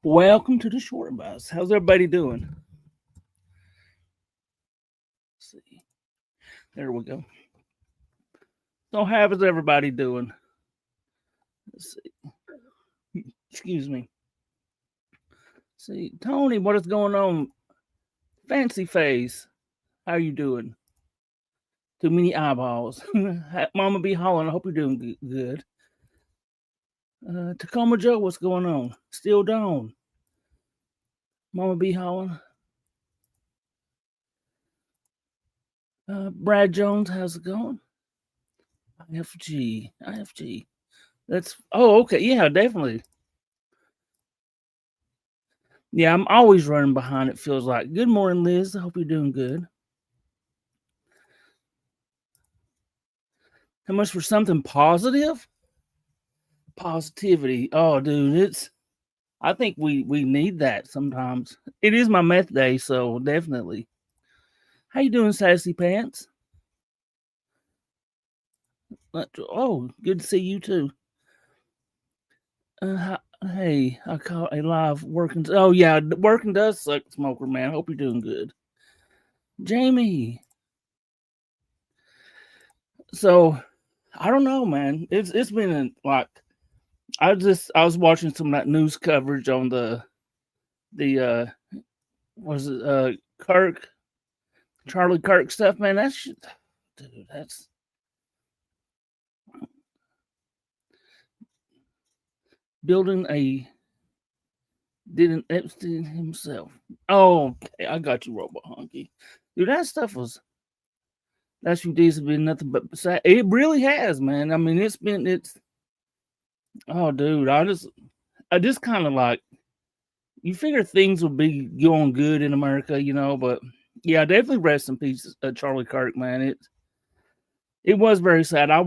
Welcome to the short bus. How's everybody doing? Let's see. There we go. So, how is everybody doing? Let's see. Excuse me. See, Tony, what is going on? Fancy face. How you doing? Too many eyeballs. Mama be hollering. I hope you're doing good. Tacoma Joe, what's going on? Still down. Mama be hollering. Brad Jones, how's it going? IFG. That's okay. Yeah, definitely. Yeah, I'm always running behind. It feels like. Good morning, Liz. I hope you're doing good. How much for something positive? Positivity. Oh, dude, it's. I think we need that sometimes. It is my meth day, so definitely. How you doing, sassy pants? Oh, good to see you too. Hey, I caught a live working. Oh yeah, working does suck, smoker man. Hope you're doing good, Jamie. So, I don't know, man. It's been like I was watching some of that news coverage on the was it Kirk Charlie Kirk stuff, man. Dude, that's building a didn't Epstein himself. Oh, okay, I got you, Robot Honky. Dude, that stuff was last few days have been nothing but sad. It really has, man. I mean, it's oh, dude, I just kind of like you figure things would be going good in America, but yeah, definitely rest in peace, Charlie Kirk, man. It was very sad. I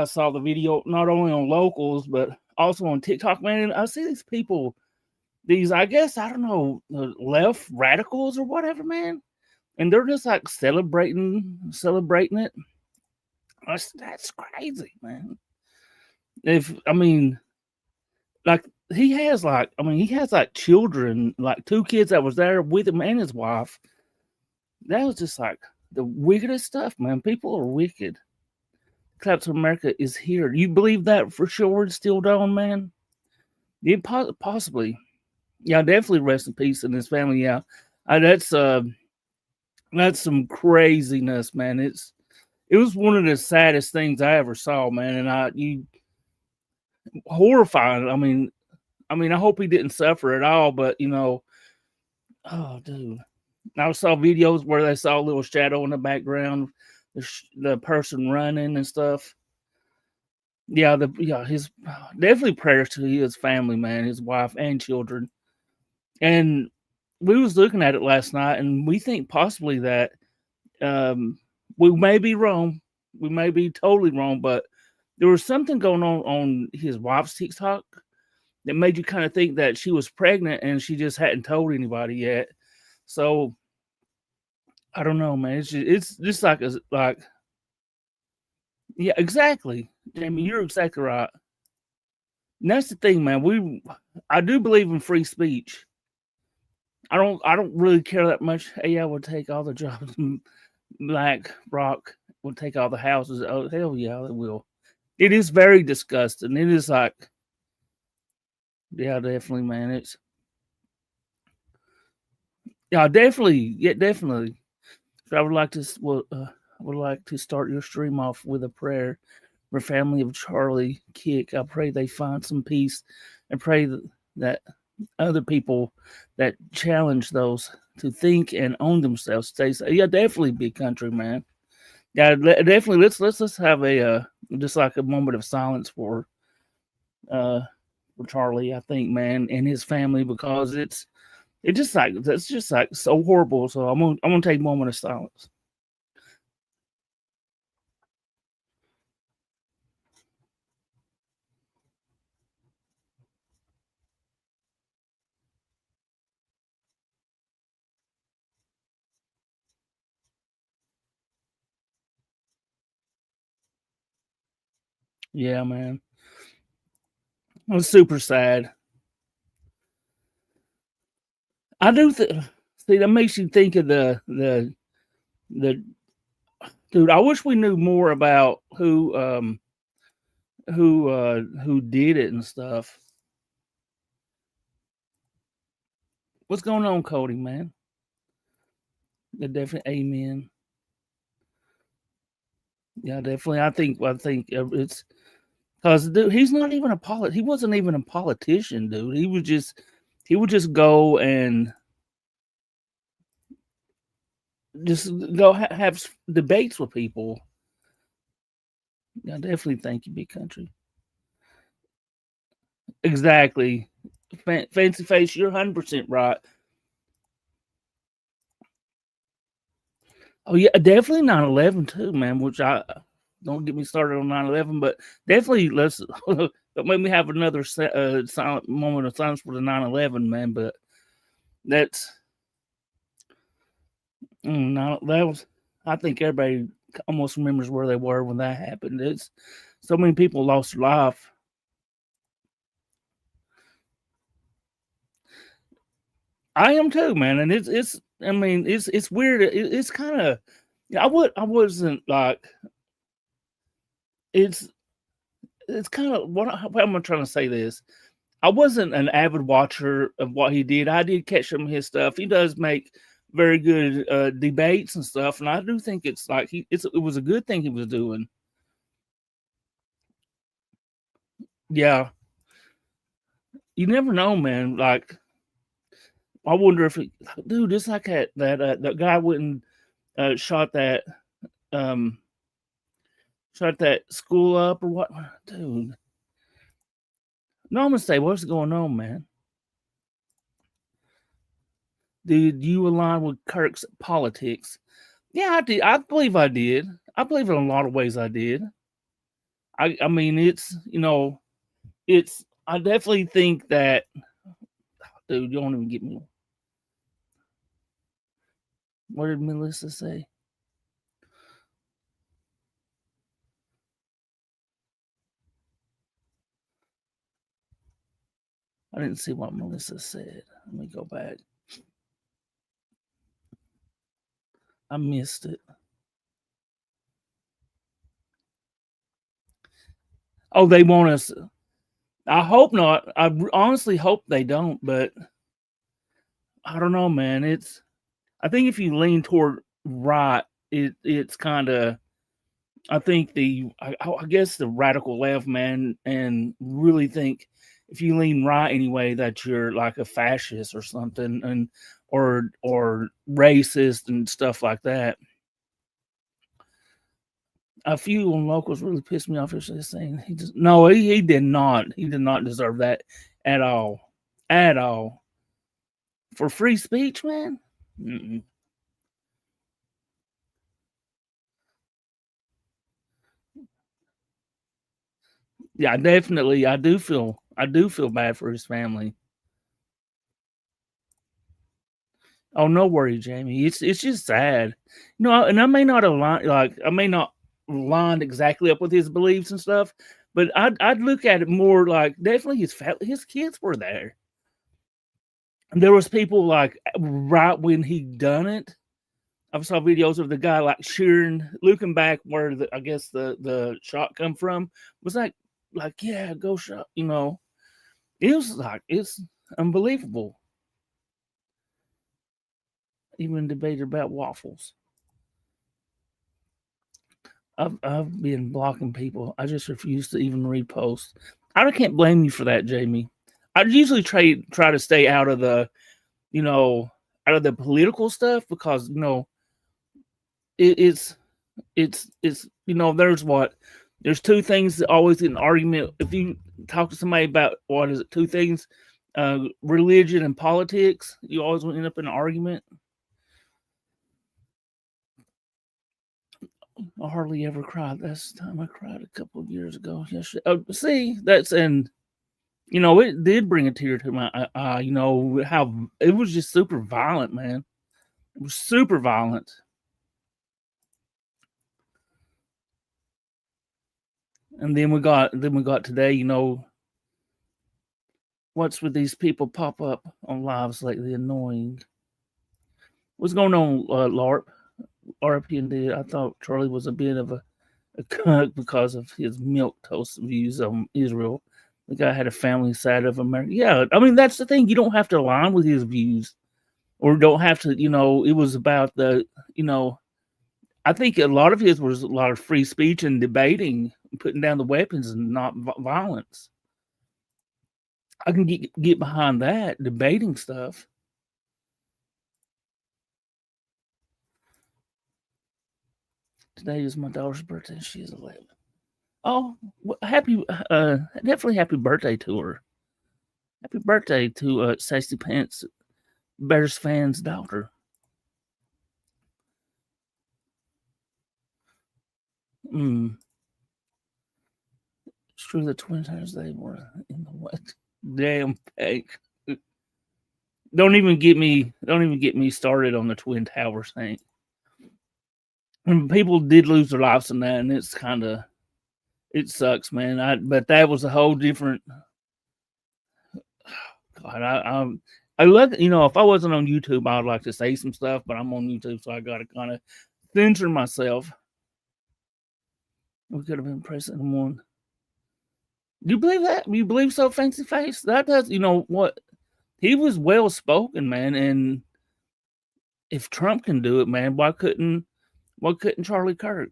saw the video not only on locals but also on TikTok, man. And I see these people, these I guess I don't know, left radicals or whatever, man, and they're just like celebrating it. That's crazy, man. If I mean, like he has like children, like two kids that was there with him and his wife. That was just like the wickedest stuff, man. People are wicked. Captain America is here. You believe that for sure? Still down, man. Yeah, possibly. Yeah, definitely rest in peace in his family. Yeah, uh, that's uh, that's some craziness, man. It was one of the saddest things I ever saw, man. And you horrifying. I hope he didn't suffer at all, but oh, dude. I saw videos where they saw a little shadow in the background, the person running and stuff. His definitely prayers to his family, man, his wife and children. And we was looking at it last night, and we think possibly that um, we may be wrong, we may be totally wrong, but there was something going on his wife's TikTok that made you kind of think that she was pregnant and she just hadn't told anybody yet. So I don't know, man. It's just like yeah, exactly, Jamie. You're exactly right. And that's the thing, man. I do believe in free speech. I don't really care that much. AI would take all the jobs. Black Rock would take all the houses. Oh hell yeah, they will. It is very disgusting. It is like, yeah, definitely, man. Definitely. So I would like to would like to start your stream off with a prayer for family of Charlie Kick. I pray they find some peace, and pray that other people that challenge those to think and own themselves stay safe. Yeah, definitely, big country man. Yeah, definitely. Let's have a just like a moment of silence uh for Charlie. I think, man, and his family, because it's just like so horrible. So I'm gonna take a moment of silence. Yeah, man. It was super sad. I do see that makes you think of the dude. I wish we knew more about who did it and stuff. What's going on, Cody, man? Yeah, definitely amen. Yeah, definitely. I think it's because dude, he's not even a he wasn't even a politician, dude. He would just go and just go have debates with people. Yeah, definitely. Thank you, big country. Exactly. Fancy face, you're 100% right. Oh yeah, definitely 9/11 too, man. Which I don't get me started on 9/11, but definitely let's don't make me have another silent moment of silence for the 9/11, man. But that's no, that was. I think everybody almost remembers where they were when that happened. It's so many people lost their life. I am too, man, and it's. I mean, it's weird. It's kind of. I wasn't like it's it's kind of what am I trying to say this? I wasn't an avid watcher of what he did. I did catch some of his stuff. He does make very good debates and stuff, and I do think it's like it was a good thing he was doing. Yeah, you never know, man. Like I wonder if dude, it's like that guy went and shot um that school up or what, dude. No, I'm gonna say what's going on, man. Did you align with Kirk's politics? Yeah, I did. I believe I did. I believe in a lot of ways I did. I mean, it's it's. I definitely think that, dude. You don't even get me. What did Melissa say? I didn't see what Melissa said. Let me go back. I missed it. Oh, they want us. I hope not. I honestly hope they don't, but I don't know, man. It's. I think if you lean toward right, it's kind of. I think I guess the radical left, man, and really think if you lean right anyway that you're like a fascist or something, and or racist and stuff like that. A few locals really pissed me off. Is saying he just no, he did not. He did not deserve that at all, at all. For free speech, man. Mm-mm. Yeah, definitely. I do feel bad for his family. Oh, no worry, Jamie. It's just sad. No, and I may not align I may not line exactly up with his beliefs and stuff, but I'd look at it more like definitely his kids were there. And there was people like right when he done it. I saw videos of the guy like cheering, looking back where I guess the shot come from was like yeah, go shot. It was like it's unbelievable. Even debated about waffles. I've been blocking people. I just refuse to even repost. I can't blame you for that, Jamie. I usually try to stay out of you know, out of the political stuff because it's there's two things that always get an argument. If you talk to somebody about what is it, two things, religion and politics, you always end up in an argument. I hardly ever cried. That's the time I cried a couple of years ago. Yes, see, that's and it did bring a tear to my eye. How it was just super violent, man. It was super violent. And then we got today. what's with these people pop up on lives lately? Annoying. What's going on, LARP? RPND? I thought Charlie was a bit of a cunt because of his milk toast views on Israel. The guy had a family side of America. Yeah, I mean that's the thing. You don't have to align with his views, or don't have to. It was about the. I think a lot of his was a lot of free speech and debating, putting down the weapons and not violence. I can get behind that debating stuff. Today is my daughter's birthday. And she is 11. Oh, definitely happy birthday to her. Happy birthday to Sassy Pants, Bears fans' daughter. It's true the Twin Towers, they were in the West. Damn fake. Don't even get me started on the Twin Towers thing. And people did lose their lives in that, and it's it sucks, man. But that was a whole different. God, I look. If I wasn't on YouTube, I'd like to say some stuff, but I'm on YouTube, so I got to kind of censor myself. We could have been president one. Do you believe that? You believe so, Fancy Face? That does. You know what? He was well spoken, man, and if Trump can do it, man, why couldn't Charlie Kirk?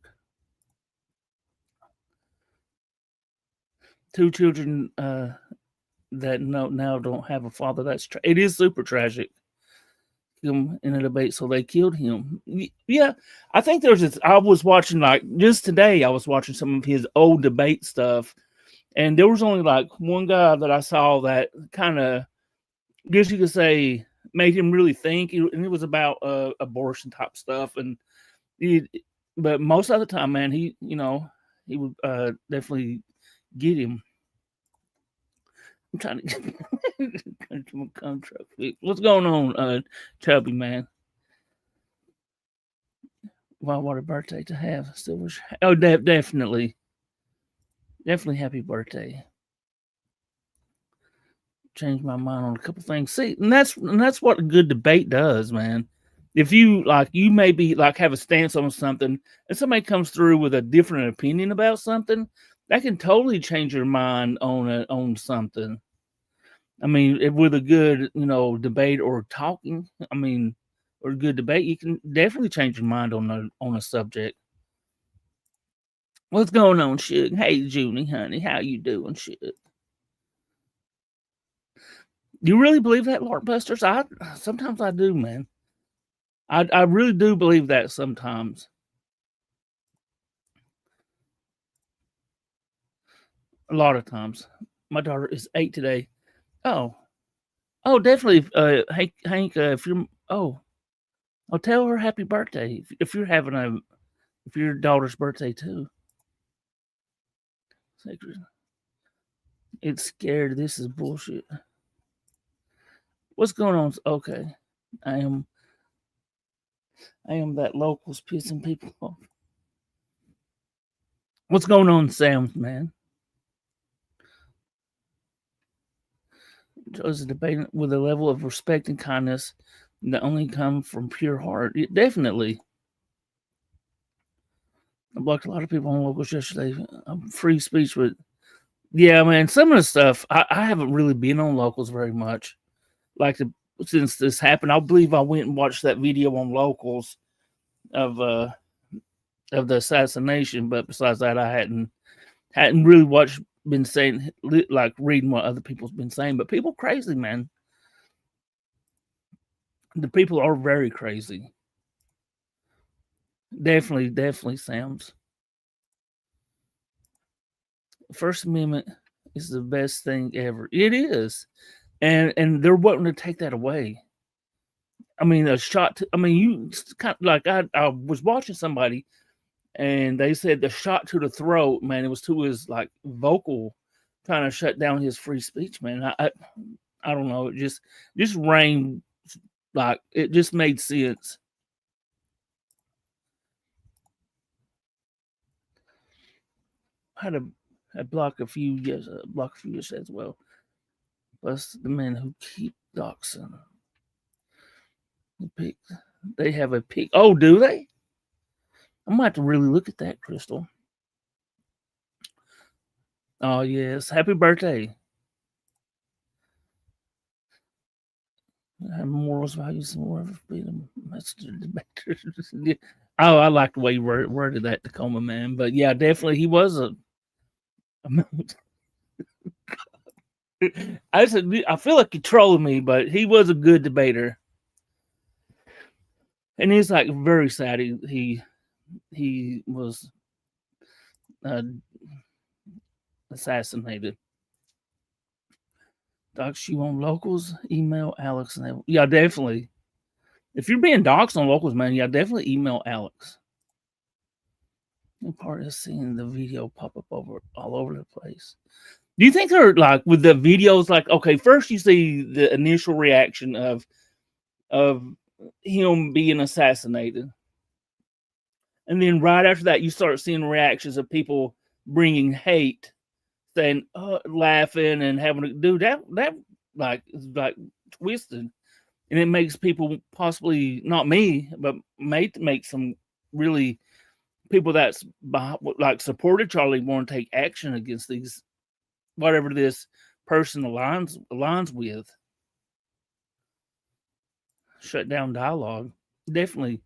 Two children that now don't have a father. It is super tragic. Him in a debate, so they killed him. Yeah, I think there's this. I was watching just today. I was watching some of his old debate stuff, and there was only one guy that I saw that kind of, guess you could say, made him really think, and it was about abortion type stuff. But most of the time, man, he would definitely get him. I'm trying to get my contract. What's going on, Chubby man? Wow, what a birthday to have! Still wish. Oh, definitely happy birthday. Changed my mind on a couple things. See, and that's what a good debate does, man. If you you maybe have a stance on something, and somebody comes through with a different opinion about something, that can totally change your mind on something. I mean, with a good debate or talking, or a good debate, you can definitely change your mind on a subject. What's going on, Suge? Hey, Junie, honey, how you doing, Suge? Do you really believe that, Lark Busters? Sometimes I do, man. I really do believe that sometimes. A lot of times. My daughter is 8 today. Oh, definitely. Hank, if you're I'll tell her happy birthday if you're having if your daughter's birthday too. Sacred. It's scared. This is bullshit. What's going on? Okay, I am that locals pissing people off. What's going on, Sam, man? Chose a debate with a level of respect and kindness that only come from pure heart. Definitely. I blocked a lot of people on locals yesterday. Free speech, but yeah, man, some of the stuff I haven't really been on locals very much. Since this happened, I believe I went and watched that video on locals of the assassination, but besides that, I hadn't really been saying reading what other people's been saying. But people crazy, man. The people are very crazy. Definitely, Sam's. First Amendment is the best thing ever. It is, and they're wanting to take that away. I mean, a shot. You kind of I was watching somebody, and they said the shot to the throat, man. It was to his vocal, trying to shut down his free speech, man. I don't know. It just rang it just made sense. I had to block a few yes as well. Plus the men who keep doxing. They have a pic. Oh, do they? I might have to really look at that, Crystal. Oh yes, happy birthday. Have morals, values, and more freedom. Oh, I like the way you worded that, Tacoma man. But yeah, definitely, he was a I said I feel like you're trolling me, but he was a good debater, and he's like very sad. He was uh, assassinated. Dox you on locals? Email Alex. And yeah, definitely. If you're being doxxed on locals, man, yeah, definitely email Alex. And part of seeing the video pop up all over the place. Do you think they're like with the videos? Like, okay, first you see the initial reaction of him being assassinated, and then right after that, you start seeing reactions of people bringing hate, saying, laughing and having to do that. That like is like twisted, and it makes people possibly not me, but make some really people that's like supported Charlie want to take action against these whatever this person aligns with. Shut down dialogue. Definitely.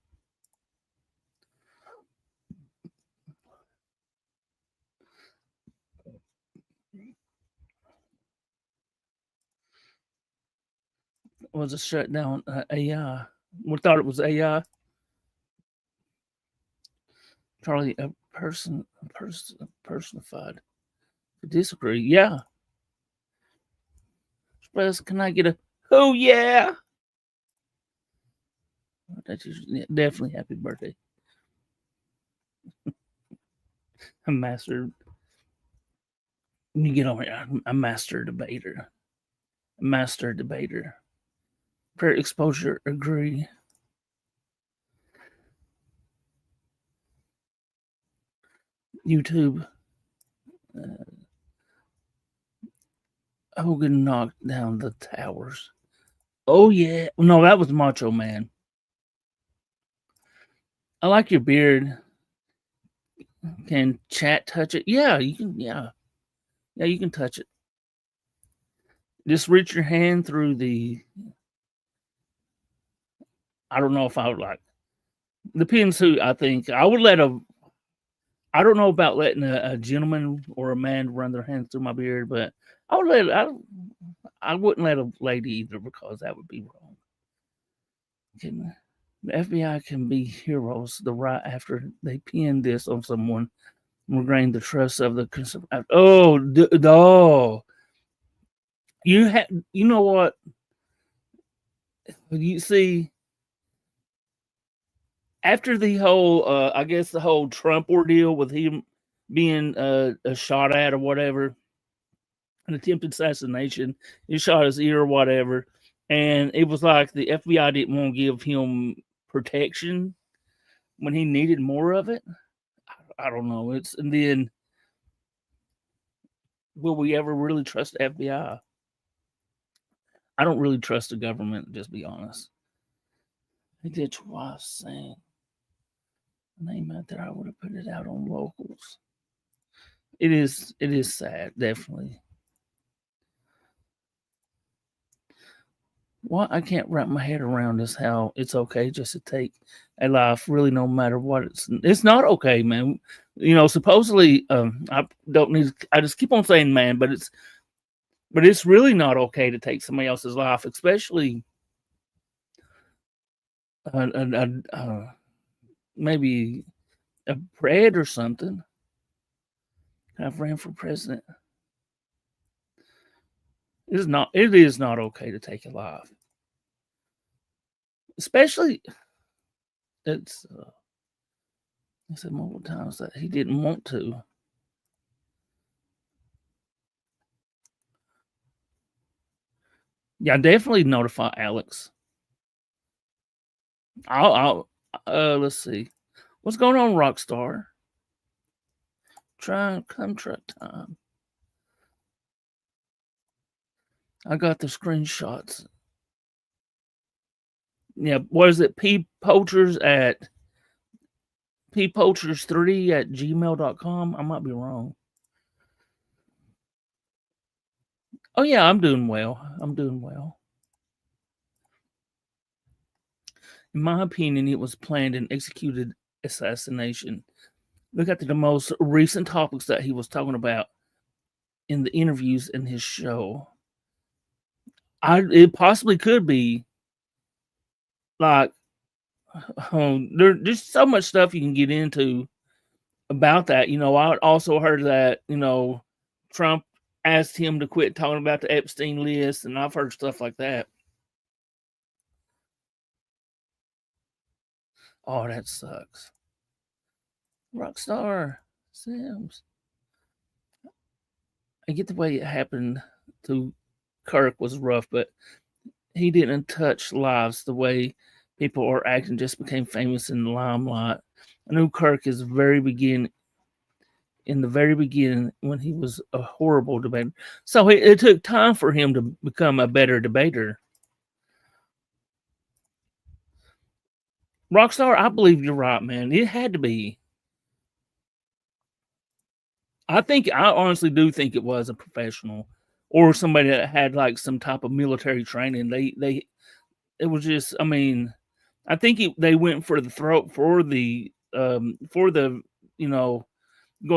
Was a shutdown AI. We thought it was AI. Charlie, a personified. Disagree. Yeah. Express, can I get a oh yeah? That's definitely happy birthday. A master. You get over here. A master debater. Master debater. Prayer exposure. Agree. YouTube. Hogan knocked down the towers. Oh yeah. No, that was Macho Man. I like your beard. Can chat touch it? Yeah, you can. Yeah, you can touch it. Just reach your hand through the. I don't know if I would like. Depends who. I think I would let a. I don't know about letting a gentleman or a man run their hands through my beard, but I would let. I wouldn't let a lady either because that would be wrong. The FBI can be heroes the right after they pin this on someone, regain the trust of the consumer. Oh. You know what? You see, after the whole, I guess the whole Trump ordeal with him being a shot at or whatever, an attempted assassination, he shot his ear or whatever, and it was like the FBI didn't want to give him protection when he needed more of it. I don't know. And then will we ever really trust the FBI? I don't really trust the government, just be honest. They did twice saying name out there. I would have put it out on locals. It is sad, definitely. What I can't wrap my head around is how it's okay just to take a life, really, no matter what. It's not okay, man. You know, supposedly, I don't need. I just keep on saying, man, but it's really not okay to take somebody else's life, especially maybe a bread or something. I've ran for president. It is not okay to take a life, especially it's. I said multiple times that he didn't want to. Yeah, definitely notify Alex. I'll let's see. What's going on, Rockstar? Try come truck time. I got the screenshots. Yeah, what is it? ppoachers3@gmail.com. I might be wrong. Oh yeah, I'm doing well. I'm doing well. In my opinion, it was planned and executed assassination. Look at the most recent topics that he was talking about in the interviews in his show. It possibly could be like there's so much stuff you can get into about that. I also heard that Trump asked him to quit talking about the Epstein list, and I've heard stuff like that. Oh, that sucks. Rockstar Sims. I get the way it happened to Kirk was rough, but he didn't touch lives the way people are acting. Just became famous in the limelight. I knew Kirk in the very beginning when he was a horrible debater. So it took time for him to become a better debater. Rockstar, I believe you're right, man. It had to be. I honestly do think it was a professional or somebody that had like some type of military training. It was just, I mean, I think they went for the throat for the go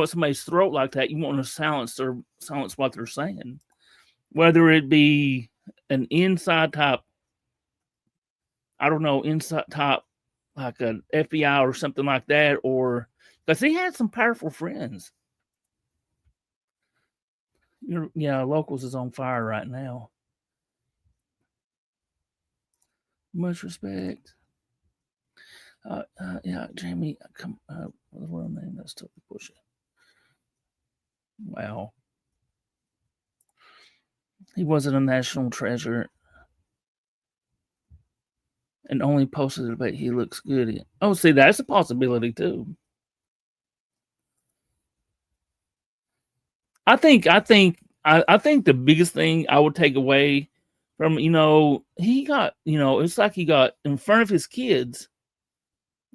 at somebody's throat like that. You want to silence what they're saying, whether it be an inside type, I don't know, inside type like an FBI or something like that, or because he had some powerful friends. Yeah, Locals is on fire right now. Much respect. Yeah, Jamie, come. What's her name? That's totally bullshit. Wow, he wasn't a national treasure, and only posted about he looks good. Oh, see, that's a possibility too. I think the biggest thing I would take away from he got it's like he got in front of his kids,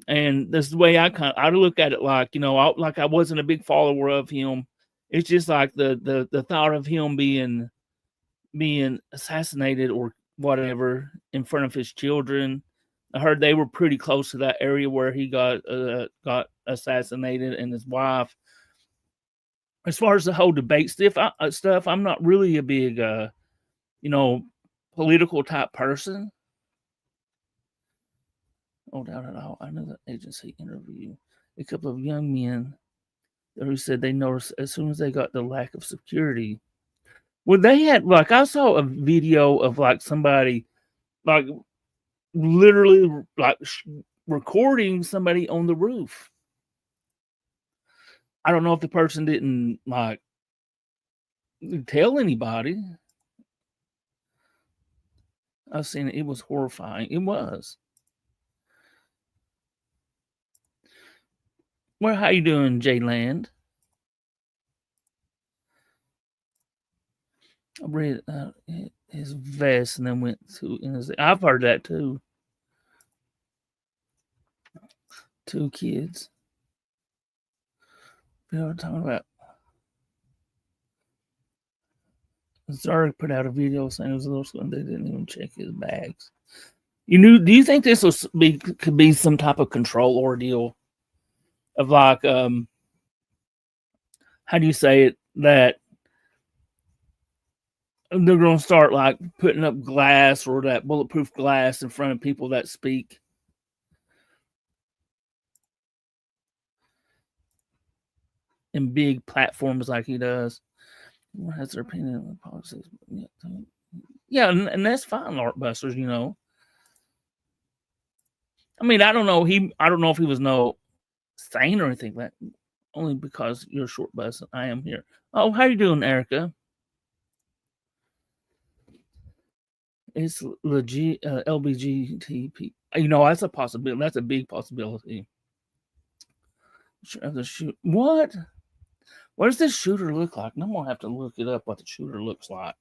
and that's the way I look at it. Like I wasn't a big follower of him. It's just like the thought of him being assassinated or whatever in front of his children. I heard they were pretty close to that area where he got assassinated, and his wife. As far as the whole debate stuff, I'm not really a big, political type person. Oh, doubt at all. I know that agency interview a couple of young men who said they noticed as soon as they got the lack of security. Well, they had like I saw a video of like somebody like literally like recording somebody on the roof. I don't know if the person didn't like tell anybody. I've seen it. It was horrifying. It was. Well, how you doing, Jay Land? I read his vest and then went to. I've heard that too. 2 kids. You know what I'm talking about? Zarek put out a video saying it was a little school and they didn't even check his bags. Do you think this could be some type of control ordeal of like how do you say it, that they're going to start like putting up glass or that bulletproof glass in front of people that speak? In big platforms like he does. Has their opinion on policies. Yeah, and that's fine, Larkbusters, I mean, I don't know if he was no sane or anything like that. Only because you're a short bus and I am here. Oh, how you doing, Erica? It's legit LBGTP. That's a possibility. That's a big possibility. What? What does this shooter look like? I'm gonna have to look it up. What the shooter looks like.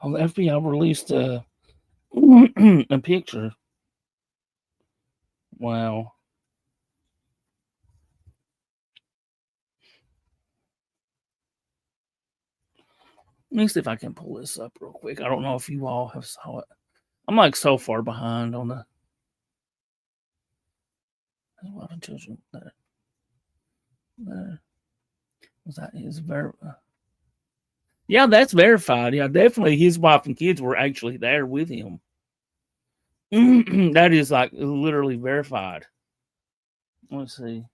Oh, the FBI released a picture. Wow. Let me see if I can pull this up real quick. I don't know if you all have saw it. I'm like so far behind on the. There's a lot of children there. Was that his yeah, that's verified. Yeah, definitely his wife and kids were actually there with him. That is like literally verified. Let's see.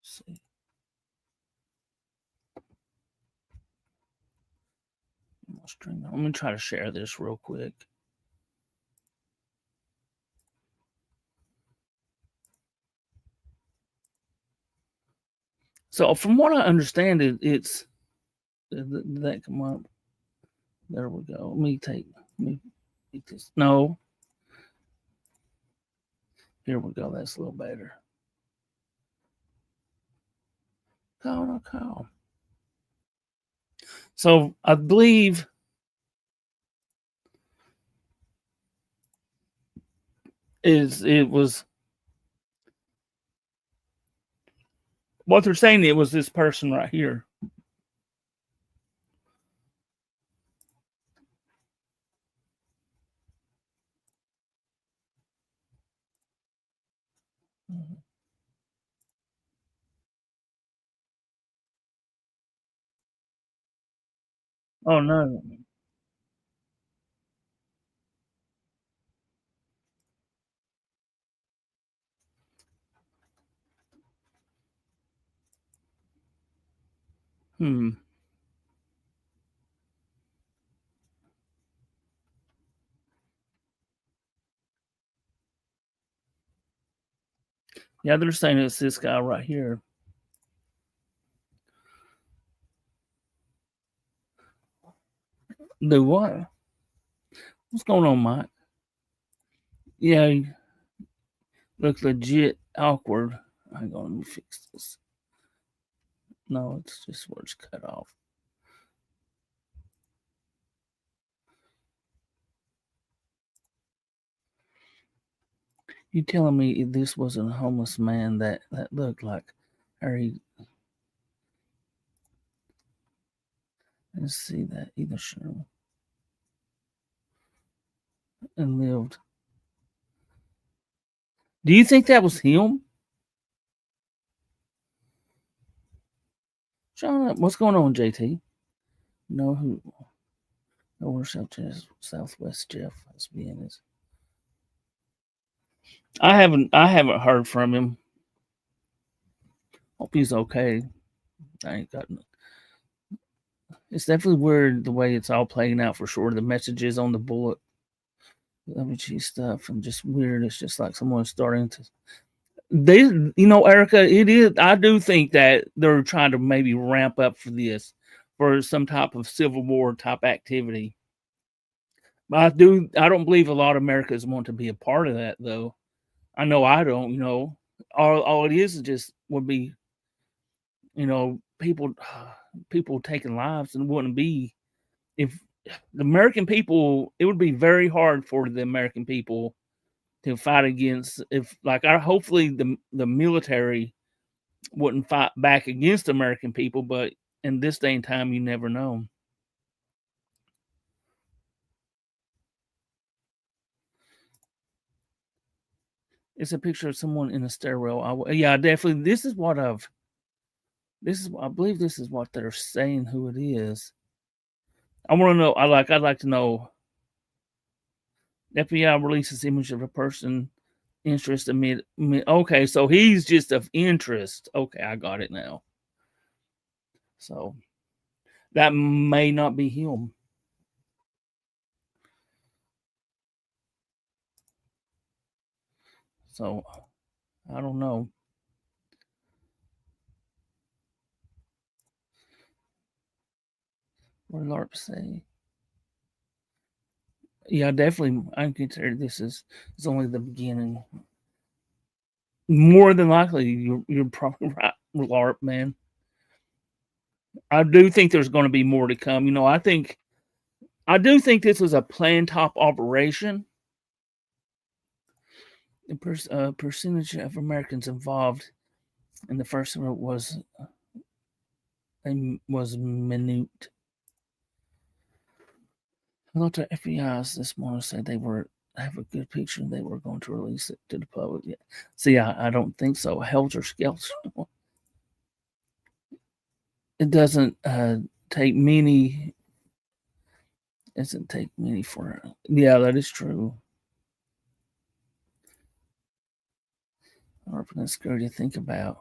Let's see. Let me try to share this real quick. So, from what I understand, it's did that come up? There we go. Let me take this. No, here we go. That's a little better. Call. So, I believe it was what they're saying. It was this person right here. Oh no. Hmm. Yeah, they're saying it's this guy right here. Do what? What's going on, Mike? Yeah, he look legit awkward. Hang on, let me fix this. No, it's just where it's cut off. You telling me this wasn't a homeless man that looked like Harry? Let's see that either Sherman and lived. Do you think that was him? Shut up. What's going on, JT? No, who? Nowhere Southwest Jeff has been is. I haven't heard from him. Hope he's okay. I ain't got. It's definitely weird the way it's all playing out for sure. The messages on the bullet, LBG stuff, and just weird. It's just like someone's starting to. They, Erica, it is. I do think that they're trying to maybe ramp up for this, for some type of civil war type activity. But I don't believe a lot of Americans want to be a part of that, though. I know I don't. All it is just would be, people taking lives, and wouldn't be if the American people. It would be very hard for the American people to fight against if like I hopefully the military wouldn't fight back against American people, but in this day and time, you never know. It's a picture of someone in a stairwell. Yeah, definitely. I believe this is what they're saying. Who it is? I want to know. I'd like to know. FBI releases image of a person interest okay, so he's just of interest. Okay, I got it now. So that may not be him. So I don't know. What did LARP say? Yeah, definitely. I consider this is only the beginning. More than likely, you're probably right, LARP, man. I do think there's going to be more to come. You know, I do think this was a planned top operation. The percentage of Americans involved in the first one was minute. I thought the FBI this morning said they were have a good picture and they were going to release it to the public. Yeah. See, I don't think so. Helter Skelter. It doesn't take many. It doesn't take many for. Yeah, that is true. That's scary to think about.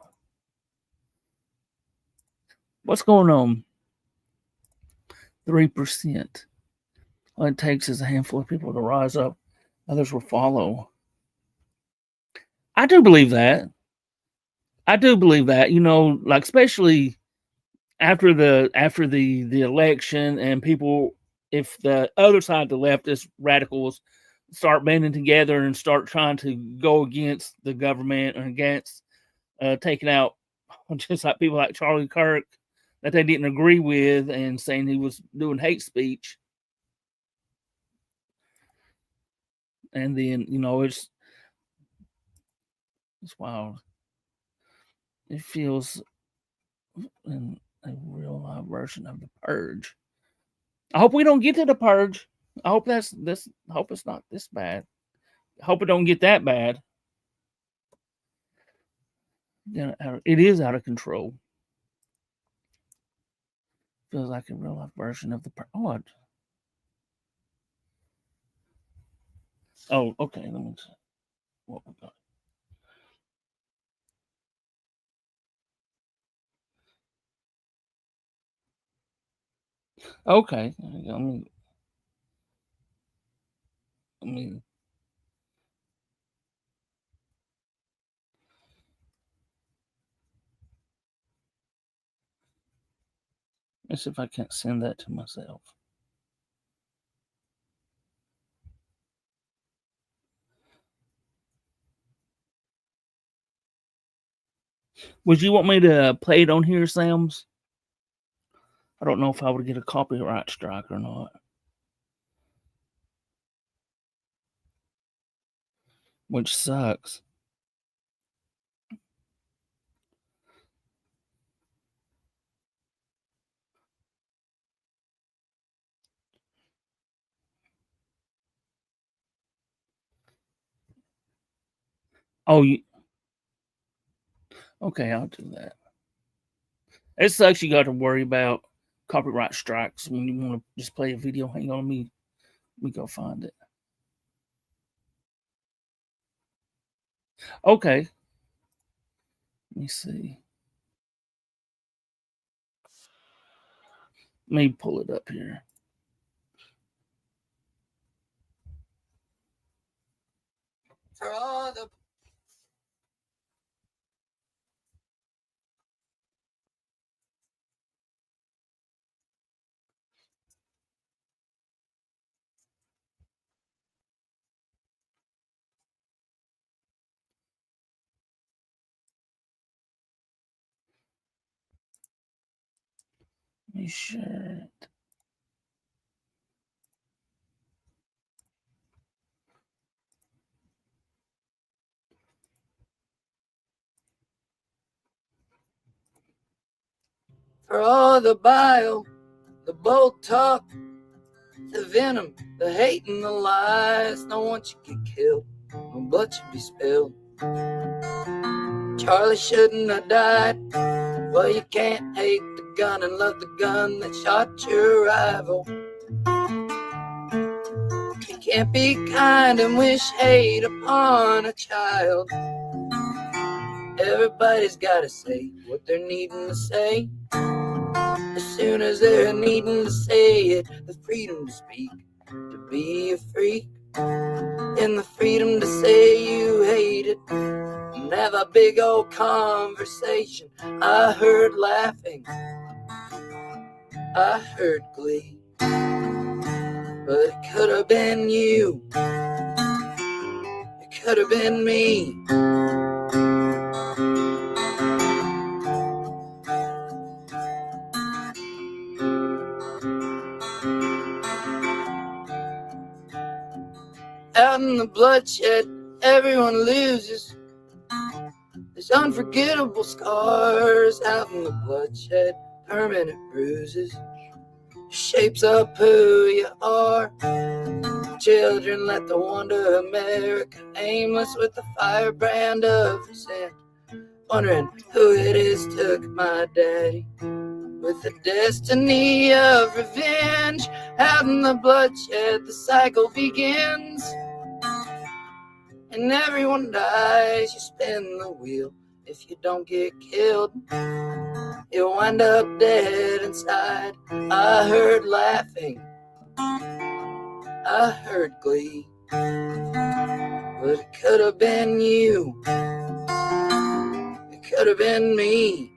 What's going on? 3%. All it takes is a handful of people to rise up. Others will follow. I do believe that. You know, like especially after the election and people, if the other side, the leftist radicals, start banding together and start trying to go against the government and against taking out just like people like Charlie Kirk that they didn't agree with and saying he was doing hate speech. And then, you know, it's wild. It feels in a real live version of the Purge. I hope we don't get to the Purge. I hope I hope it's not this bad. I hope it don't get that bad. Yeah, it is out of control. Feels like a real life version of the Purge. Oh, okay. Let me see what we got. Okay, let me. Let's see if I can't send that to myself. Would you want me to play it on here, Sam's? I don't know if I would get a copyright strike or not. Which sucks. Oh, okay, I'll do that. It sucks you got to worry about copyright strikes when you want to just play a video. Hang on, let me go find it. Okay. Let me see. Let me pull it up here. For all the Let me share it. For all the bile, the bold talk, the venom, the hate and the lies, don't want you to get killed, no blood should be spilled. Charlie shouldn't have died. Well, you can't hate the gun and love the gun that shot your rival. You can't be kind and wish hate upon a child. Everybody's gotta say what they're needing to say. As soon as they're needing to say it, the freedom to speak, to be a freak, and the freedom to say you hate it, and have a big old conversation. I heard laughing I heard glee, but it could have been you. It could have been me. Out in the bloodshed, everyone loses. There's unforgettable scars. Out in the bloodshed, permanent bruises. Shapes up who you are. Children let the wander America, aimless with the firebrand of resent. Wondering who it is took my daddy, with the destiny of revenge. Out in the bloodshed, the cycle begins, and everyone dies. You spin the wheel. If you don't get killed, you'll wind up dead inside. I heard laughing, I heard glee, but it could have been you. It could have been me.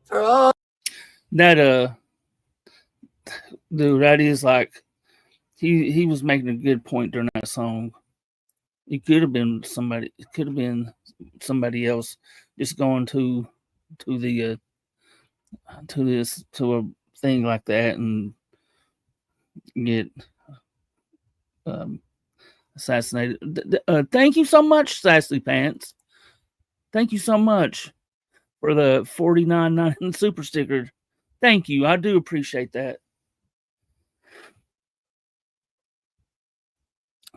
For all that dude, that is like he was making a good point during that song. It could have been somebody. It could have been somebody else just going to the to a thing like that and get assassinated. Thank you so much, Sassy Pants. Thank you so much for the $49.99 super sticker. Thank you. I do appreciate that.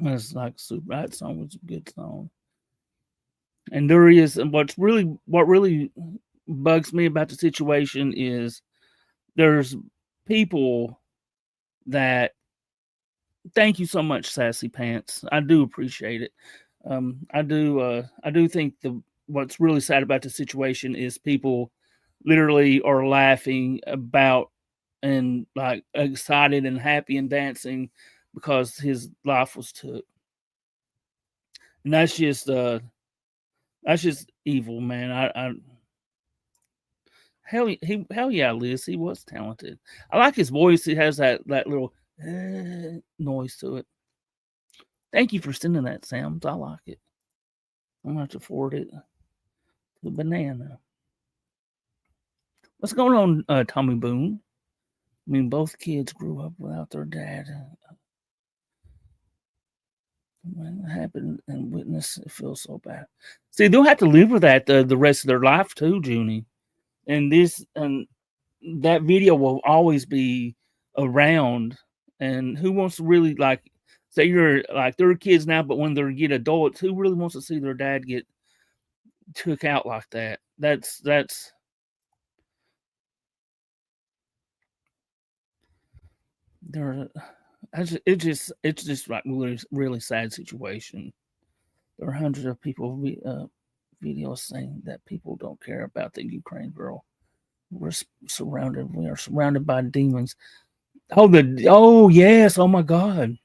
It's like super. That song was a good song. And there is, and what really bugs me about the situation is there's people that. Thank you so much, Sassy Pants. I do appreciate it. I do think what's really sad about the situation is people literally are laughing about and like excited and happy and dancing because his life was took. And that's just evil, man. Hell yeah, Liz, he was talented. I like his voice. He has that little noise to it. Thank you for sending that, Sam. I like it. I'm gonna have to forward it to Banana. What's going on, Tommy Boone? I mean, both kids grew up without their dad. When it happened and witness, it feels so bad. See, they'll have to live with that the rest of their life too, Junie. And that video will always be around. And who wants to really like say you're like they're kids now, but when they get adults, who really wants to see their dad get took out like that? That's it's just like really sad situation. There are hundreds of people videos saying that people don't care about the Ukraine girl. We are surrounded by demons. Oh yes, oh my God.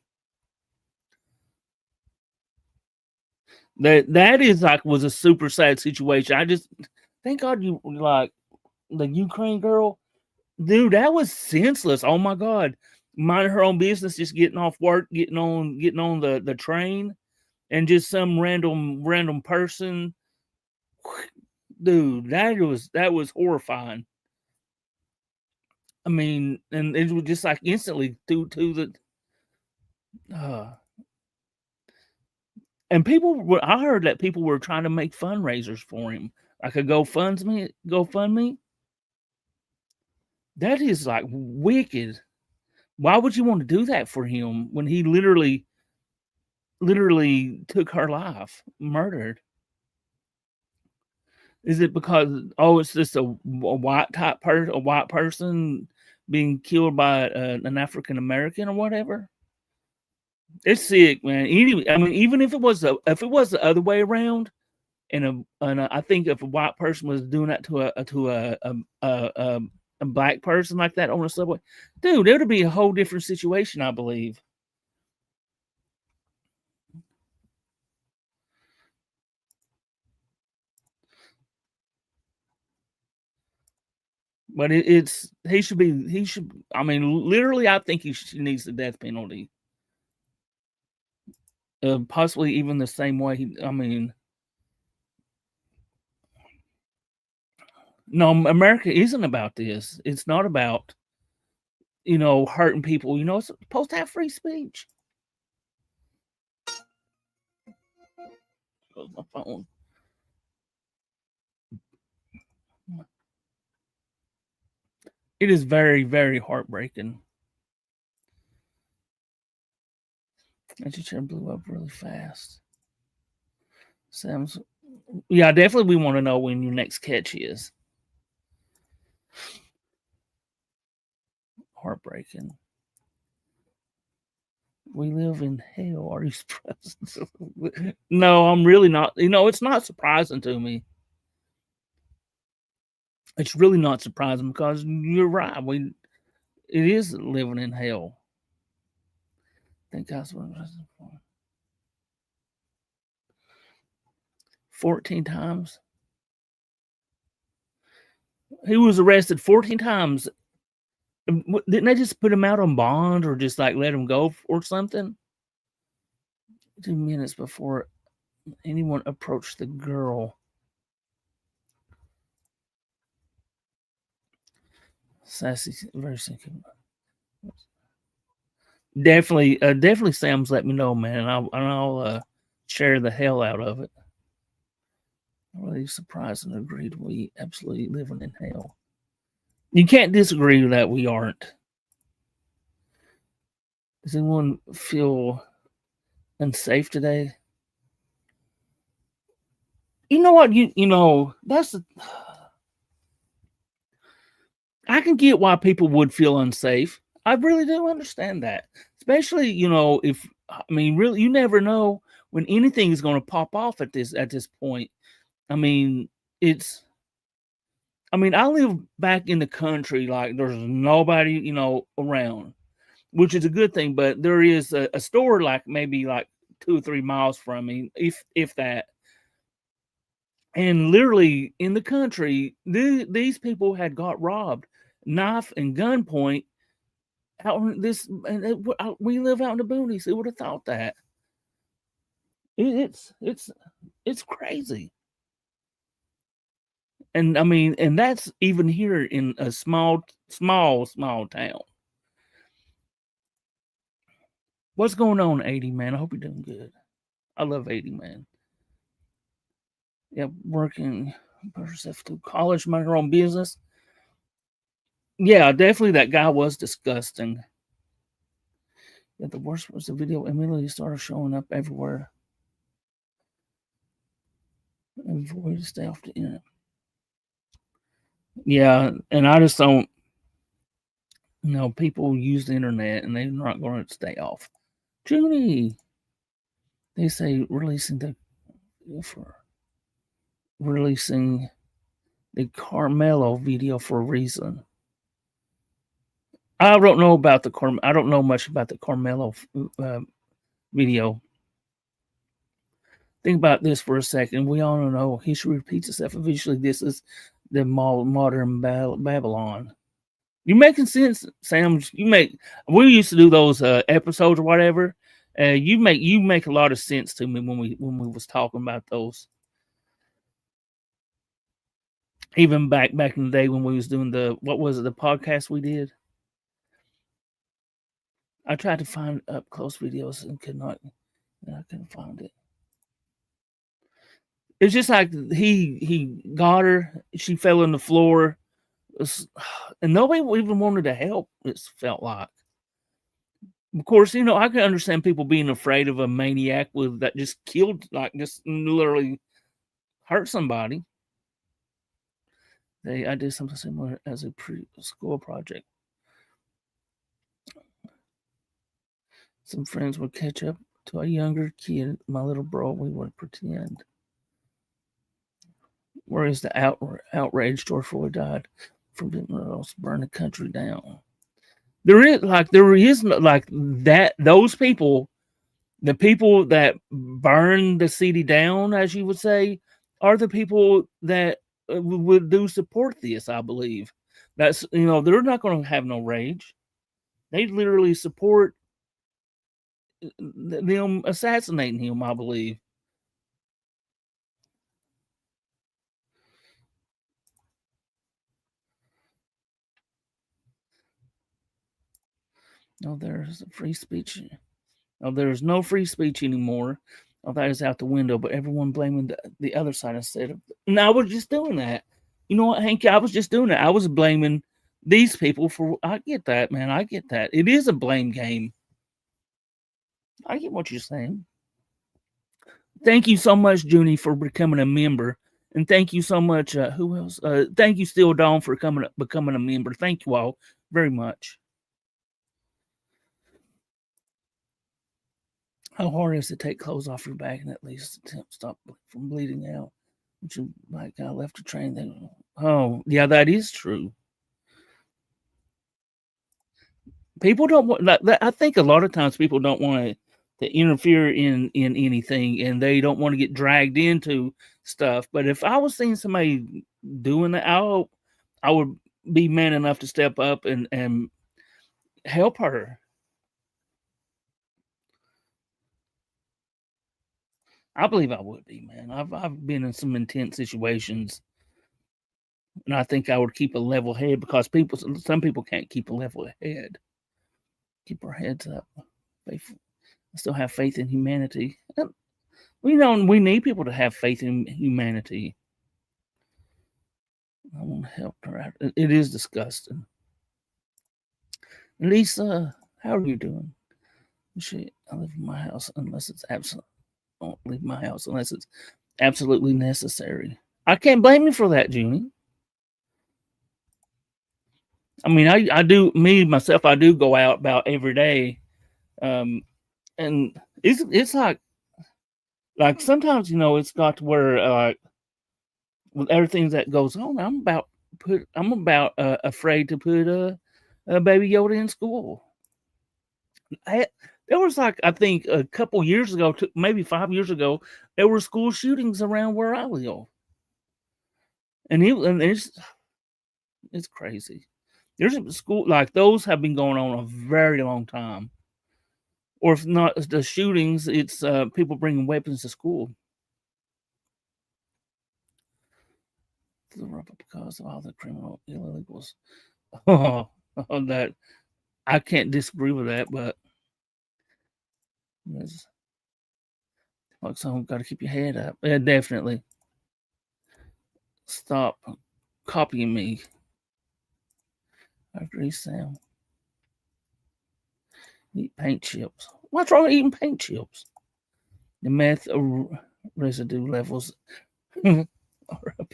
That is like was a super sad situation. I just thank God you like the Ukraine girl. Dude, that was senseless. Oh my God. Minding her own business, just getting off work, getting on the train, and just some random person. Dude, that was horrifying. I mean, and it was just like instantly to the and I heard that people were trying to make fundraisers for him, like a GoFundMe. That is like wicked. Why would you want to do that for him when he literally took her life, murdered? Is it because it's just a white person being killed by an African American or whatever? It's sick, man. I mean, even if it was the other way around, and I think if a white person was doing that to a black person like that on the subway, dude, it would be a whole different situation, I believe. But he should. I mean, literally, I think he needs the death penalty. Possibly even the same way. I mean, no, America isn't about this. It's not about, hurting people. It's supposed to have free speech. Goes my phone. It is very, very heartbreaking. And your chair blew up really fast. Sam's, yeah, definitely. We want to know when your next catch is. Heartbreaking. We live in hell. Are you surprised? No, I'm really not. It's not surprising to me. It's really not surprising because you're right. It is living in hell. I think that's what I'm listening for. 14 times. He was arrested 14 times. Didn't they just put him out on bond or just like let him go or something? 2 minutes before anyone approached the girl. Sassy, very sinking. Definitely, Sam's let me know, man. I'll share the hell out of it. I'm really surprised and agreed we absolutely living in hell. You can't disagree with that. We aren't. Does anyone feel unsafe today? You know what? That's I can get why people would feel unsafe. I really do understand that. Especially, really, you never know when anything is going to pop off at this point. I mean, I live back in the country, like there's nobody, around, which is a good thing. But there is a store like maybe like 2 or 3 miles from me, if that. And literally in the country, these people had got robbed, knife and gunpoint. Out in this, and we live out in the boonies. Who would have thought that? It's crazy. And and that's even here in a small town. What's going on, 80 man? I hope you're doing good. I love 80 man. Yeah, working yourself through college, mind your own business. Yeah, definitely that guy was disgusting. Yeah, the worst was the video immediately started showing up everywhere. Avoid to stay off the internet. Yeah, and I just don't. People use the internet and they're not going to stay off. Junie, they say releasing the Carmelo video for a reason. I don't know about I don't know much about the Carmelo video. Think about this for a second. We all know history repeats itself. Eventually, this is the modern Babylon. You making sense, Sam? We used to do those episodes or whatever. You make a lot of sense to me when we was talking about those. Even back in the day when we was doing the podcast we did. I tried to find up close videos and I couldn't find it. It's just like he got her. She fell on the floor, and nobody even wanted to help. It felt like. Of course, I can understand people being afraid of a maniac that just killed, like just literally hurt somebody. I did something similar as a school project. Some friends would catch up to a younger kid, my little bro. We would pretend. Where is the outrage George Floyd died? from else burn the country down. There is like that. Those people, the people that burn the city down, as you would say, are the people that would do support this. I believe that's they're not going to have no rage. They literally support them assassinating him. I believe. No, there's free speech. No, there's no free speech anymore. Oh, that is out the window. But everyone blaming the other side instead of. And I was just doing that. You know what, Hank? I was just doing that. I was blaming these people for. I get that, man. I get that. It is a blame game. I get what you're saying. Thank you so much, Junie, for becoming a member. And thank you so much. Who else? Thank you, Still Dawn, for becoming a member. Thank you all very much. How hard is it to take clothes off your back and at least attempt to stop from bleeding out? Which you like I left a train then. Oh, yeah, that is true. People don't want I think a lot of times people don't want to interfere in anything, and they don't want to get dragged into stuff. But if I was seeing somebody doing that, I would be man enough to step up and help her. I believe I would be, man. I've been in some intense situations, and I think I would keep a level head because some people can't keep a level head. Keep our heads up. I still have faith in humanity. We need people to have faith in humanity. I want to help her out. It is disgusting. Lisa, how are you doing? I live in my house unless it's absolute. Don't leave my house unless it's absolutely necessary. I can't blame you for that, Junie. I mean, I do myself. I do go out about every day, and it's like sometimes it's got to where with everything that goes on, I'm about afraid to put a baby Yoda in school. There was I think a couple years ago, maybe 5 years ago, there were school shootings around where I live, and it's crazy. There's a school like those have been going on a very long time, or if not the shootings, it's people bringing weapons to school. Because of all the criminal illegals. That I can't disagree with that, but like someone got to keep your head up. Yeah, definitely. Stop copying me. I agree, Sam. Eat paint chips. What's wrong with eating paint chips? The meth residue levels are up.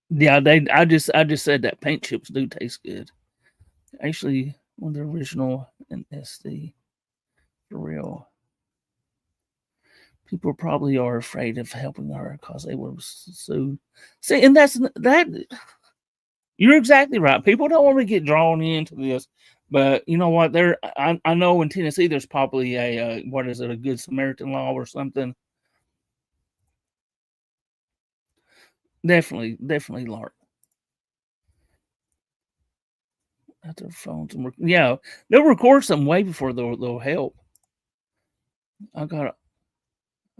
Yeah, I just said that paint chips do taste good. Actually, one of the original NSD for real. People probably are afraid of helping her because they were sued. See, and that. You're exactly right. People don't want to get drawn into this, but you know what? I know in Tennessee there's probably a what is it, a Good Samaritan law or something. Definitely, Lark. At their phones and yeah, they'll record something way before they'll help. I got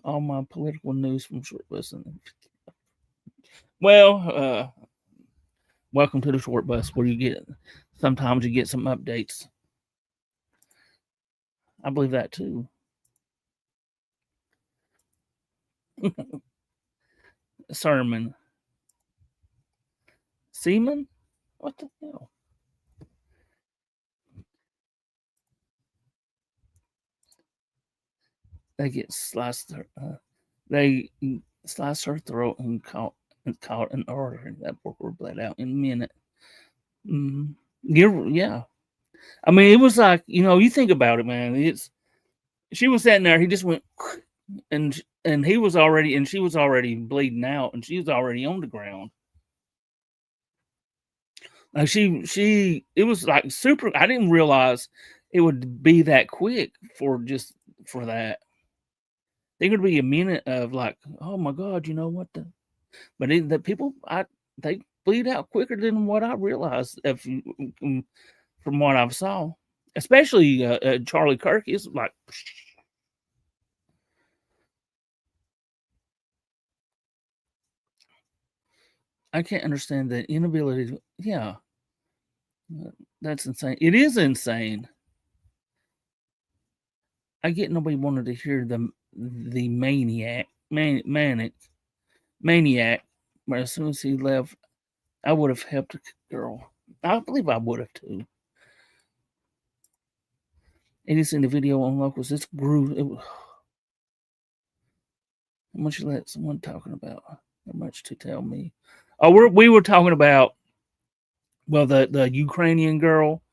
all my political news from Short Bus. Well, welcome to the Short Bus, where sometimes you get some updates. I believe that too. Sermon. Seaman? What the hell? They get sliced. They slice her throat and caught an artery. That poor bled out in a minute. Yeah. I mean, it was like you think about it, man. She was sitting there. He just went and he was already, and she was already bleeding out, and she was already on the ground. Like it was like super. I didn't realize it would be that quick for that. There could be a minute of like, oh my god, you know what the, but the people they bleed out quicker than what I realized from what I've saw, especially Charlie Kirk is like. I can't understand the inability to, yeah, that's insane. It is insane. I get nobody wanted to hear the maniac. But as soon as he left, I would have helped the girl. I believe I would have too. And you seen the video on Locals. It's groove. How much you let someone talking about? How much to tell me? Oh, we were talking about, well, the Ukrainian girl,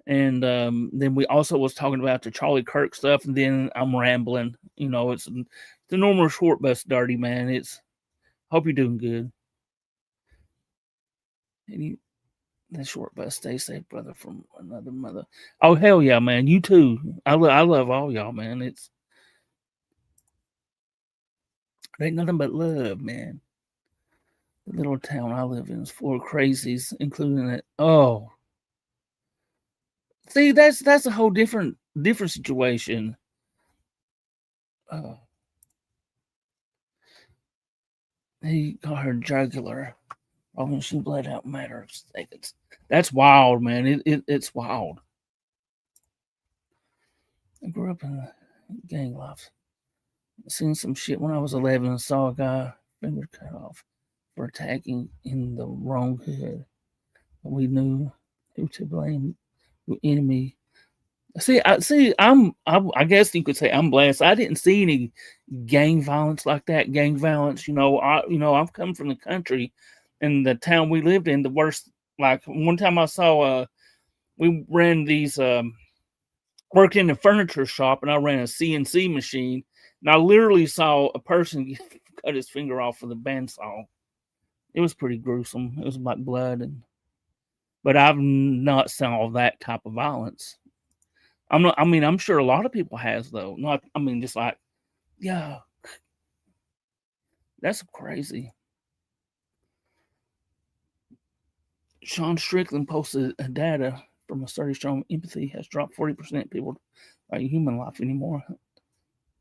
and then we also was talking about the Charlie Kirk stuff, and then I'm rambling. You know, it's the normal short bus dirty man. It's hope you're doing good. And that short bus stay safe, brother, from another mother. Oh hell yeah, man! You too. I love all y'all, man. It ain't nothing but love, man. The little town I live in is full of crazies, including it. Oh, see, that's a whole different situation. He got her jugular. Oh, and she bled out in a matter of seconds. That's wild, man. It's wild. I grew up in gang life. Seen some shit when I was 11 and saw a guy finger cut off for attacking in the wrong hood. We knew who to blame, the enemy. I guess you could say I'm blessed. I didn't see any gang violence like that. Gang violence, I've come from the country, and the town we lived in, the worst. Like one time I saw, we ran these, worked in a furniture shop, and I ran a CNC machine, and I literally saw a person cut his finger off with a bandsaw. It was pretty gruesome. It was like blood, but I've not saw that type of violence. I'm not. I mean, I'm sure a lot of people has though. Not. I mean, just like, yeah, that's crazy. Sean Strickland posted data from a study showing empathy has dropped 40%. People are human life anymore.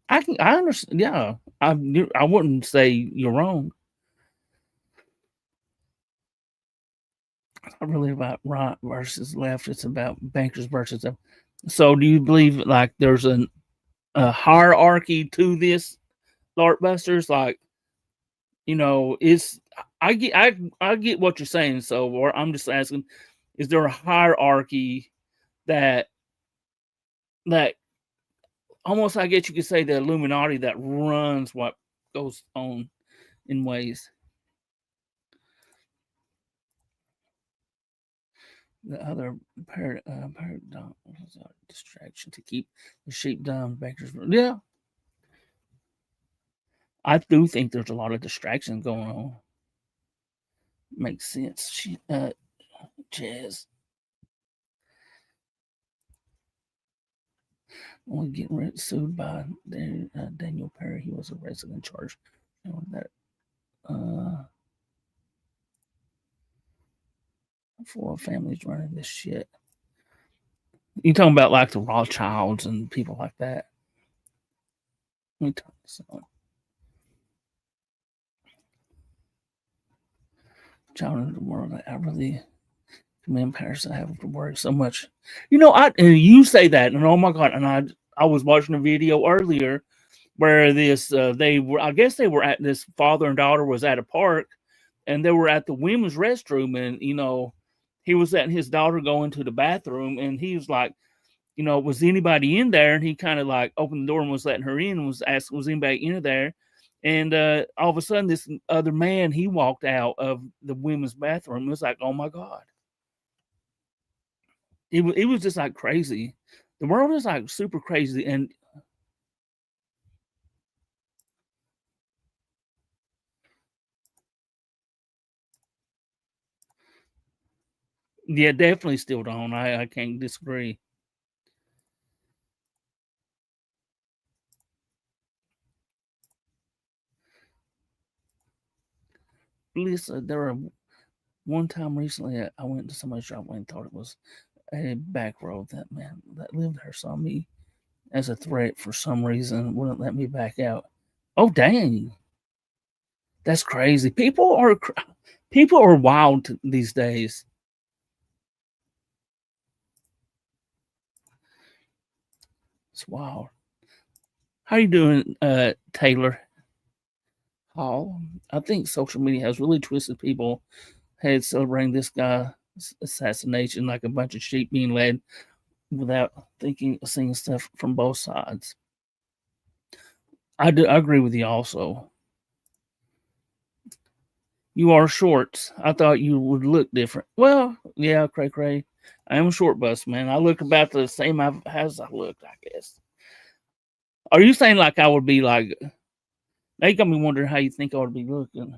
I understand. Yeah, I wouldn't say you're wrong. It's not really about right versus left. It's about bankers versus them. So, do you believe like there's a hierarchy to this, Lark Busters? Like, is I get what you're saying. So, or I'm just asking, is there a hierarchy that almost, I guess you could say, the Illuminati that runs what goes on in ways? The other paradigm was a distraction to keep the sheep dumb. Bankers, yeah, I do think there's a lot of distractions going on. Makes sense. Jazz. Only getting sued by Daniel Perry. He was arrested and charged. That four families running this shit. You talking about like the Rothschilds and people like that? Let me turn this on. Child of the world, I really commend Paris. I have to work so much. You say that, and oh my god! And I was watching a video earlier where I guess they were at this father and daughter was at a park, and they were at the women's restroom, and he was letting his daughter go into the bathroom, and he was like, was anybody in there? And he kind of like opened the door and was letting her in, and was asking, was anybody in there? And all of a sudden, this other man, he walked out of the women's bathroom. It was like, oh my god! It was just like crazy. The world is like super crazy, and Yeah, definitely still don't. I can't disagree. Lisa, there were one time recently I went to somebody's shop and thought it was a back road. That man that lived there saw me as a threat for some reason, wouldn't let me back out. Oh dang, that's crazy. People are wild these days. It's wild. How you doing, Taylor Hall? I think social media has really twisted people heads celebrating this guy's assassination like a bunch of sheep being led without seeing stuff from both sides. I agree with you also. You are shorts. I thought you would look different. Well, yeah, cray cray. I am a short bus, man. I look about the same as I looked, I guess. Are you saying like I would be like? They got me wondering how you think I would be looking,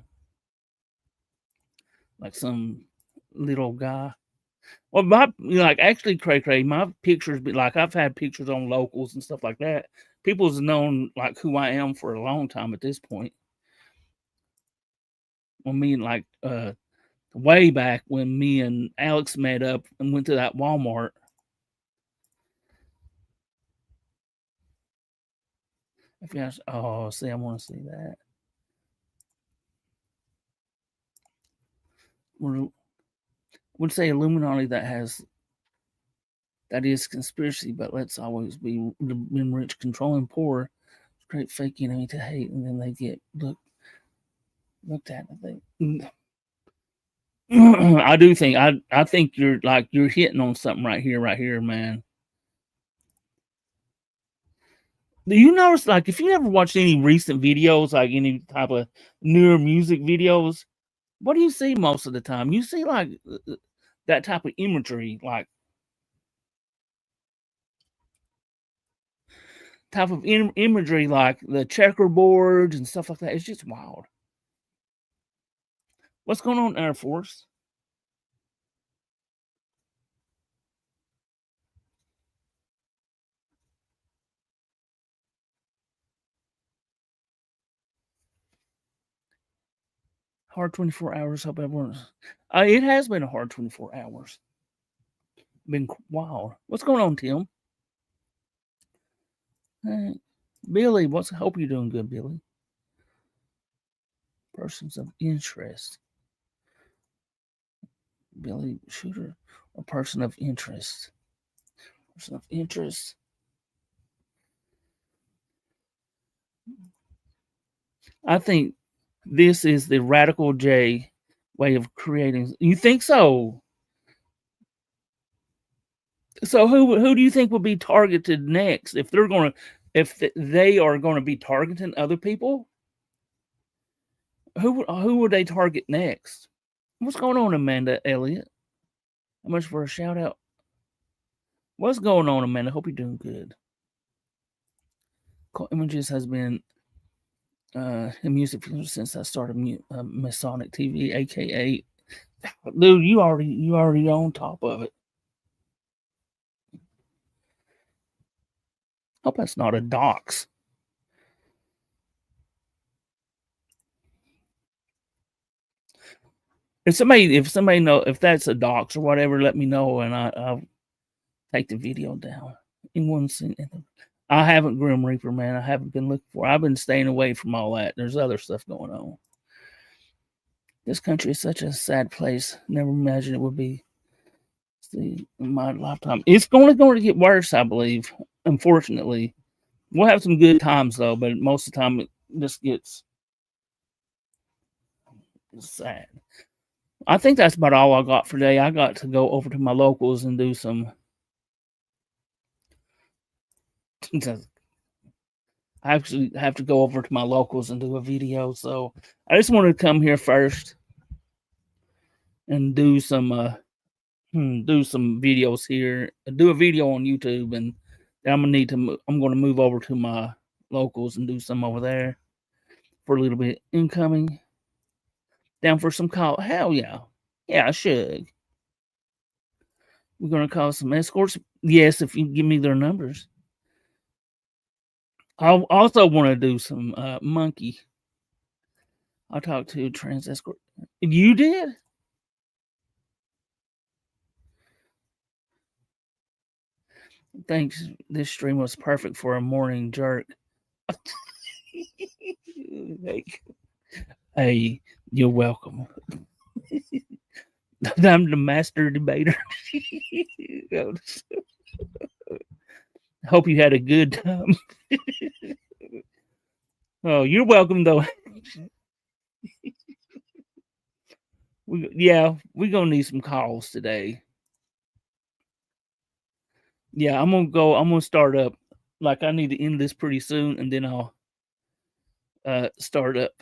like some little guy. Well, like actually, cray cray. My pictures be like I've had pictures on locals and stuff like that. People's known like who I am for a long time at this point. Well, me and like way back when me and Alex met up and went to that Walmart. If you ask, oh, see, I want to see that. Would say Illuminati that is conspiracy, but let's always be been rich, controlling poor, straight fake enemy to hate, and then they get looked at. I think. I do think I think you're hitting on something right here, man. Do you notice like if you ever watched any recent videos, like any type of newer music videos, what do you see most of the time? You see like that type of imagery, like type of imagery, like the checkerboards and stuff like that. It's just wild. What's going on, Air Force? Hard 24 hours. Hope everyone's. It has been a hard 24 hours. Been wild. What's going on, Tim? Hey, Billy, hope you're doing good, Billy. Persons of interest. Billy Shooter, a person of interest. Person of interest. I think this is the Radical J way of creating. You think so? So who do you think will be targeted next if they're going to they are going to be targeting other people? Who would they target next? What's going on, Amanda Elliott? How much for a shout out? What's going on, Amanda? Hope you're doing good. Cult Images has been in music since I started Masonic TV, aka dude. You already on top of it. Hope that's not a dox. If somebody know if that's a dox or whatever, let me know and I'll take the video down. Anyone seen anything? I haven't Grim Reaper, man. I haven't been looking for. I've been staying away from all that. There's other stuff going on. This country is such a sad place. Never imagined it would be. See, in my lifetime, it's only going to get worse, I believe. Unfortunately, we'll have some good times though, but most of the time it just gets sad. I think that's about all I got for today. I got to go over to my locals and do some. I actually have to go over to my locals and do a video, so I just wanted to come here first and do some videos here. Do a video on YouTube, and then I'm going to move over to my locals and do some over there for a little bit. Incoming. Down for some call. Hell yeah. Yeah, I should. We're gonna call some escorts. Yes, if you give me their numbers. I also want to do some monkey. I'll talk to trans escort. You did? Thanks. This stream was perfect for a morning jerk. Hey, you're welcome. I'm the master debater. Hope you had a good time. Oh, you're welcome though. We're gonna need some calls today. Yeah, I'm gonna start up. Like I need to end this pretty soon, and then I'll start up.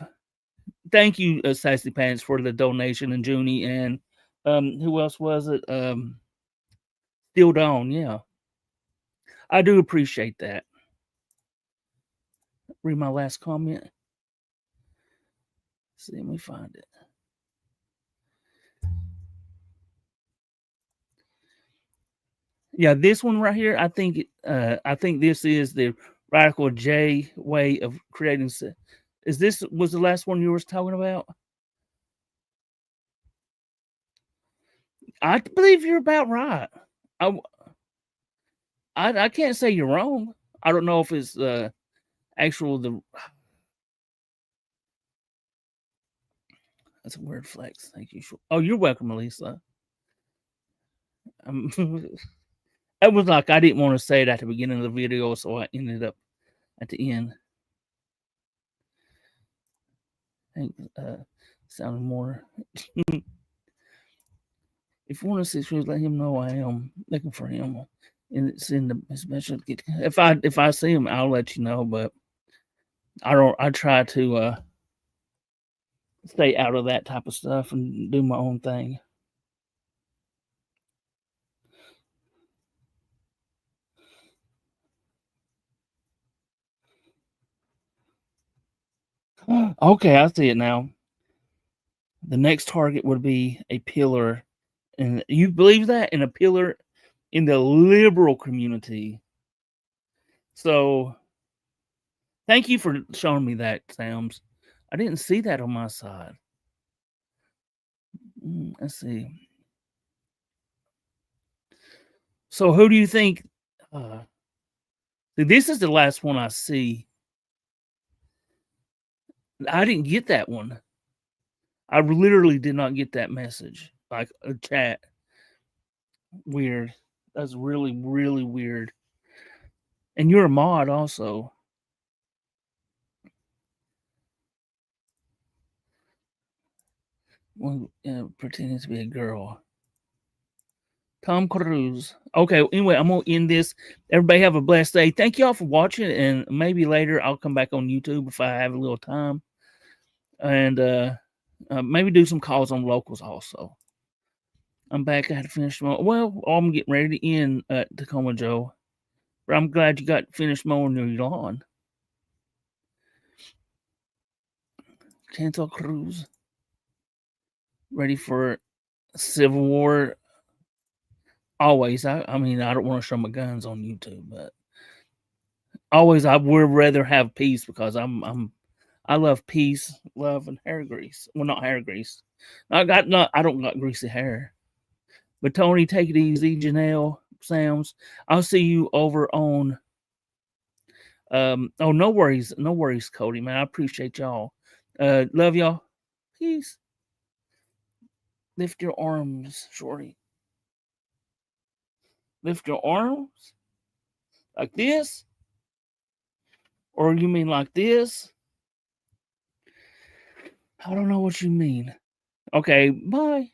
Thank you, Sassy Pants, for the donation, and Junie, and who else was it? Still Dawn. Yeah, I do appreciate that. Read my last comment. Let's see, let me find it. Yeah, this one right here. I think this is the Radical J way of creating. Was the last one you were talking about? I believe you're about right. I can't say you're wrong. I don't know if it's the. That's a weird flex. Thank you. Oh, you're welcome, Elisa. It was like I didn't want to say it at the beginning of the video, so I ended up at the end. I think sounding more. If you want to see shows, let him know I am looking for him, and it's in the special. If I see him, I'll let you know. But I don't. I try to stay out of that type of stuff and do my own thing. Okay, I see it now. The next target would be a pillar, and you believe that, in a pillar in the liberal community. So, thank you for showing me that, Sams. I didn't see that on my side. Let's see. So, who do you think? This is the last one I see. I didn't get that one. I literally did not get that message, like a chat. Weird. That's really, really weird. And you're a mod also. Well, pretending to be a girl. Tom Cruise. Okay, anyway, I'm going to end this. Everybody have a blessed day. Thank y'all for watching, and maybe later I'll come back on YouTube if I have a little time. And maybe do some calls on locals also. I'm back. I had to finish mowing. Well, I'm getting ready to end Tacoma Joe. But I'm glad you got finished mowing your lawn. Chantal Cruz. Ready for Civil War. Always. I mean, I don't want to show my guns on YouTube, but always I would rather have peace because I love peace, love, and hair grease. Well, not hair grease. I don't got greasy hair. But Tony, take it easy. Janelle, Sams, I'll see you over on. Oh, no worries, Cody, man. I appreciate y'all. Love y'all. Peace. Lift your arms, shorty. Lift your arms like this, or you mean like this? I don't know what you mean. Okay, bye.